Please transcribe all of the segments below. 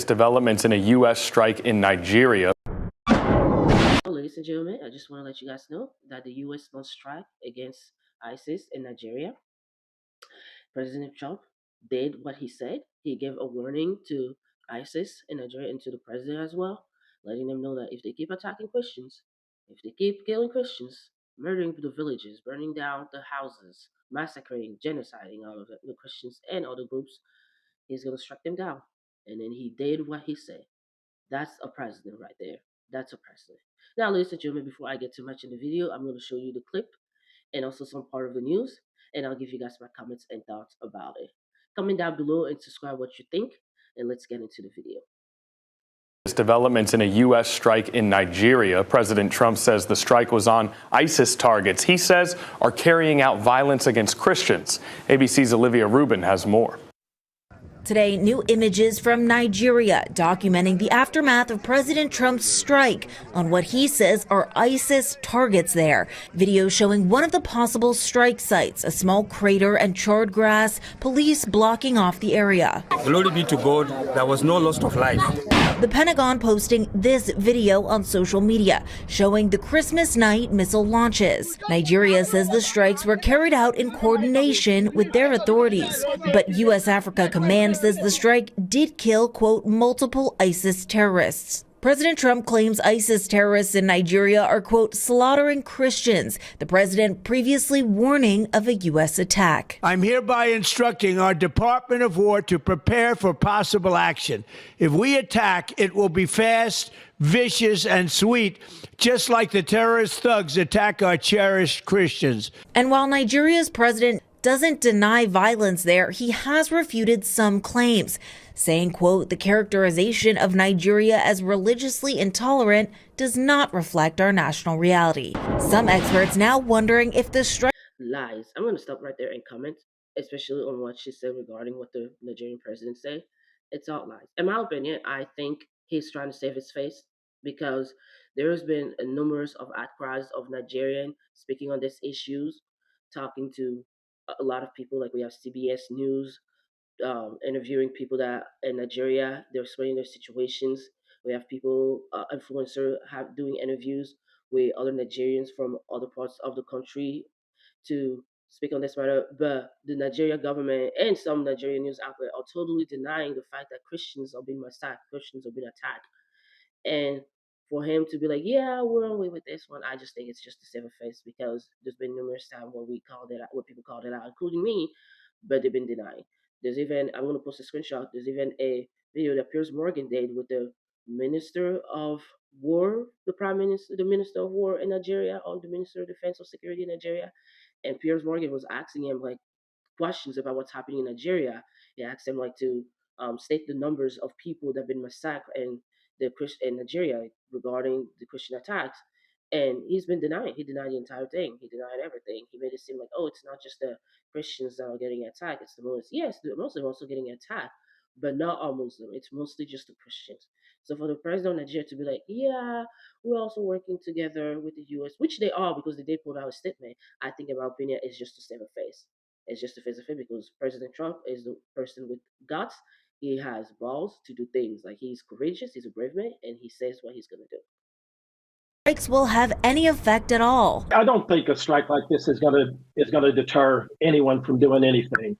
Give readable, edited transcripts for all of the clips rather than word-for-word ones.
Developments in a U.S. strike in Nigeria. Ladies and gentlemen, I just want to let you guys know that the U.S. launched strike against ISIS in Nigeria. President Trump did what he said. He gave a warning to ISIS in Nigeria and to the president as well, letting them know that if they keep attacking Christians, if they keep killing Christians, murdering the villages, burning down the houses, massacring, genociding all of the Christians and other groups, he's going to strike them down. And then he did what he said. That's a president right there. That's a president. Now, ladies and gentlemen, before I get too much in the video, I'm going to show you the clip and also some part of the news, and I'll give you guys my comments and thoughts about it. Comment down below and subscribe what you think, and let's get into the video. Developments in a U.S. strike in Nigeria. President Trump says the strike was on ISIS targets he says are carrying out violence against Christians. ABC's Olivia Rubin has more. Today, new images from Nigeria documenting the aftermath of President Trump's strike on what he says are ISIS targets there. Video showing one of the possible strike sites, a small crater and charred grass, police blocking off the area. Glory be to God, there was no loss of life. The Pentagon posting this video on social media showing the Christmas night missile launches. Nigeria says the strikes were carried out in coordination with their authorities. But U.S. Africa Command says the strike did kill, quote, multiple ISIS terrorists. President Trump claims ISIS terrorists in Nigeria are, quote, slaughtering Christians, the president previously warning of a U.S. attack. I'm hereby instructing our Department of War to prepare for possible action. If we attack, it will be fast, vicious, and sweet, just like the terrorist thugs attack our cherished Christians. And while Nigeria's president doesn't deny violence there, he has refuted some claims, saying, quote, the characterization of Nigeria as religiously intolerant does not reflect our national reality. Some experts now wondering if the strike Lies. I'm going to stop right there and comment, especially on what she said regarding what the Nigerian president said. It's all lies. In my opinion, I think he's trying to save his face because there has been a numerous of outcries of Nigerian speaking on these issues, talking to a lot of people. Like we have CBS News interviewing people that in Nigeria, they're explaining their situations. We have people, influencers, have doing interviews with other Nigerians from other parts of the country to speak on this matter. But the Nigeria government and some Nigerian news outlets are totally denying the fact that Christians are being massacred, Christians are being attacked, and for him to be like, yeah, we're on way with this one, I just think it's just to save a face because there's been numerous times where we called it out, where people called it out, including me, but they've been denying. There's even, I'm going to post a screenshot, there's even a video that Piers Morgan did with the Minister of War, the Prime Minister, the Minister of War in Nigeria, or the Minister of Defense or Security in Nigeria. And Piers Morgan was asking him, like, questions about what's happening in Nigeria. He asked him like to state the numbers of people that have been massacred in Nigeria regarding the Christian attacks. And he's been denying. He denied the entire thing. He denied everything. He made it seem like, oh, it's not just the Christians that are getting attacked. It's the Muslims. Yes, the Muslims are also getting attacked, but not all Muslims. It's mostly just the Christians. So for the president of Nigeria to be like, yeah, we're also working together with the U.S., which they are because they did put out a statement, I think in my opinion is just to save a face. It's just a face of it because President Trump is the person with guts. He has balls to do things. Like he's courageous, he's a brave man, and he says what he's gonna do. strikes will have any effect at all. I don't think a strike like this is gonna deter anyone from doing anything.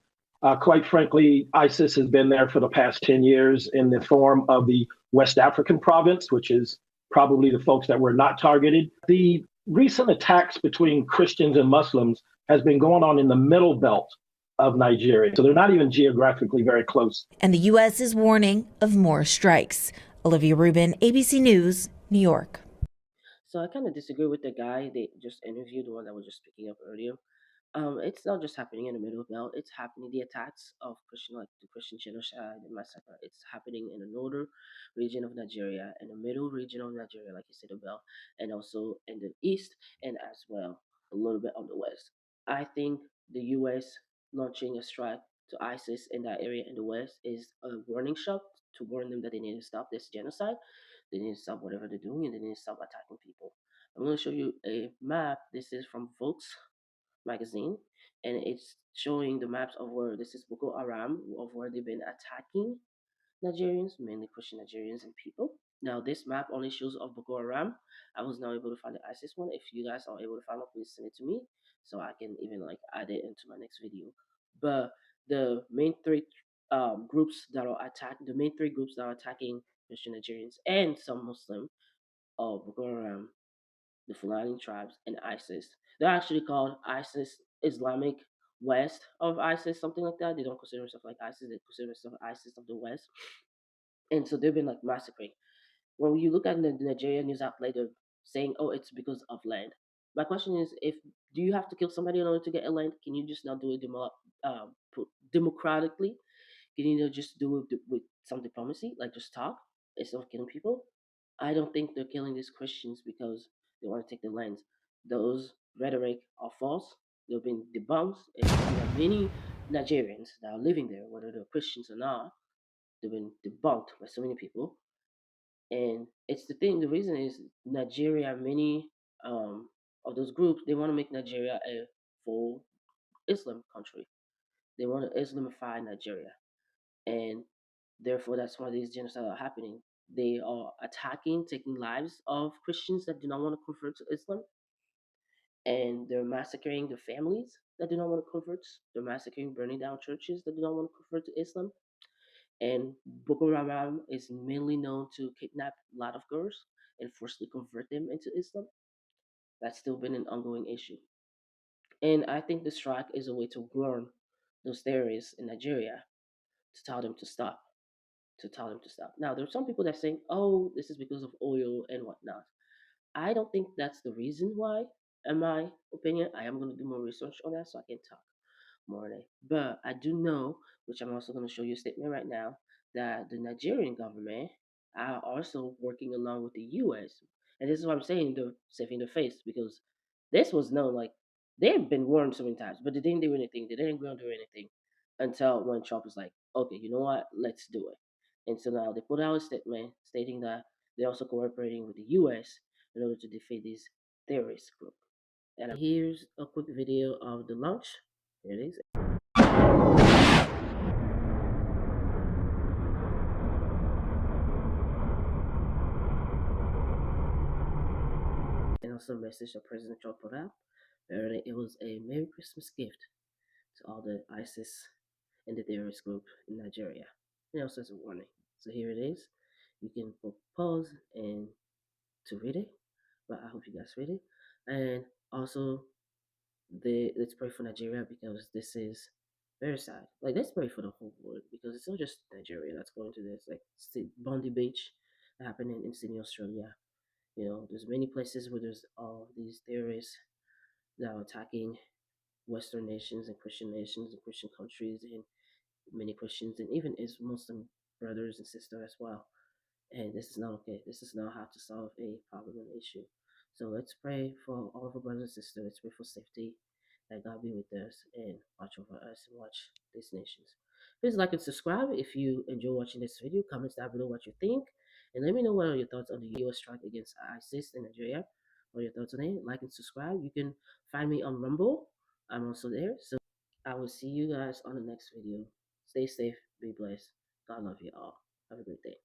Quite frankly, ISIS has been there for the past 10 years in the form of the West African province, which is probably the folks that were not targeted. The recent attacks between Christians and Muslims has been going on in the middle belt of Nigeria. So they're not even geographically very close. And the U.S. is warning of more strikes. Olivia Rubin, ABC News, New York. So I kind of disagree with the guy they just interviewed, the one that was just speaking up earlier. It's not just happening in the middle belt. It's happening. The attacks of Christian, like the Christian genocide and massacre, it's happening in the northern region of Nigeria, in the middle region of Nigeria, like you said, the belt, and also in the east, and as well a little bit on the west. I think the U.S. launching a strike to ISIS in that area in the west is a warning shot to warn them that they need to stop this genocide. They need to stop whatever they're doing, and they need to stop attacking people. I'm going to show you a map. This is from Volks magazine, and it's showing the maps of where this is Boko Haram, of where they've been attacking Nigerians, mainly Christian Nigerians and people. Now, this map only shows of Boko Haram. I was not able to find the ISIS one. If you guys are able to find it, please send it to me so I can even like add it into my next video. But the main three groups that are the main three groups that are attacking Christian Nigerians and some Muslim are Boko Haram, the Fulani tribes, and ISIS. They're actually called ISIS Islamic West of ISIS, something like that. They don't consider themselves like ISIS; they consider themselves ISIS of the West. And so they've been like massacring. When you look at the Nigerian news outlet, they're saying, "Oh, it's because of land." My question is, if do you have to kill somebody in order to get a land? Can you just not do it democratically? Can you not just do it with some diplomacy, like just talk instead of killing people? I don't think they're killing these Christians because they want to take the lands. Those rhetoric are false. They've been debunked, and there are many Nigerians that are living there, whether they're Christians or not. They've been debunked by so many people. And it's the thing. The reason is Nigeria. Many of those groups they want to make Nigeria a full Islam country. They want to Islamify Nigeria, and therefore that's why these genocides are happening. They are attacking, taking lives of Christians that do not want to convert to Islam, and they're massacring their families that do not want to convert. They're massacring, burning down churches that do not want to convert to Islam. And Boko Haram is mainly known to kidnap a lot of girls and forcibly convert them into Islam. That's still been an ongoing issue. And I think the strike is a way to warn those terrorists in Nigeria to tell them to stop. To tell them to stop. Now, there are some people that are saying, oh, this is because of oil and whatnot. I don't think that's the reason why, in my opinion. I am going to do more research on that so I can talk more on it. But I do know, which I'm also going to show you a statement right now, that the Nigerian government are also working along with the U.S. And this is what I'm saying, they're saving their face because this was known, like, they've been warned so many times, but they didn't do anything. They didn't go and do anything until when Trump was like, okay, you know what, let's do it. And so now they put out a statement stating that they're also cooperating with the U.S. in order to defeat these terrorist group. And here's a quick video of the launch. Here it is. And also a message that President Trump put out. Apparently, it was a Merry Christmas gift to all the ISIS and the terrorist group in Nigeria. And also as a warning. So here it is. You can pause and to read it, but I hope you guys read it. And also, let's pray for Nigeria because this is very sad. Like, let's pray for the whole world because it's not just Nigeria that's going through this. Like Bondi Beach happening in Sydney, Australia. You know, there's many places where there's all these terrorists that are attacking Western nations and Christian countries and many Christians and even is Muslim brothers and sisters as well. And this is not okay. This is not how to solve a problem and issue. So let's pray for all of our brothers and sisters. Let's pray for safety. That God be with us and watch over us and watch these nations. Please like and subscribe if you enjoy watching this video. Comment down below what you think. And let me know what are your thoughts on the US strike against ISIS in Nigeria. What are your thoughts on it? Like and subscribe. You can find me on Rumble. I'm also there. So I will see you guys on the next video. Stay safe. Be blessed. God love you all. Have a great day.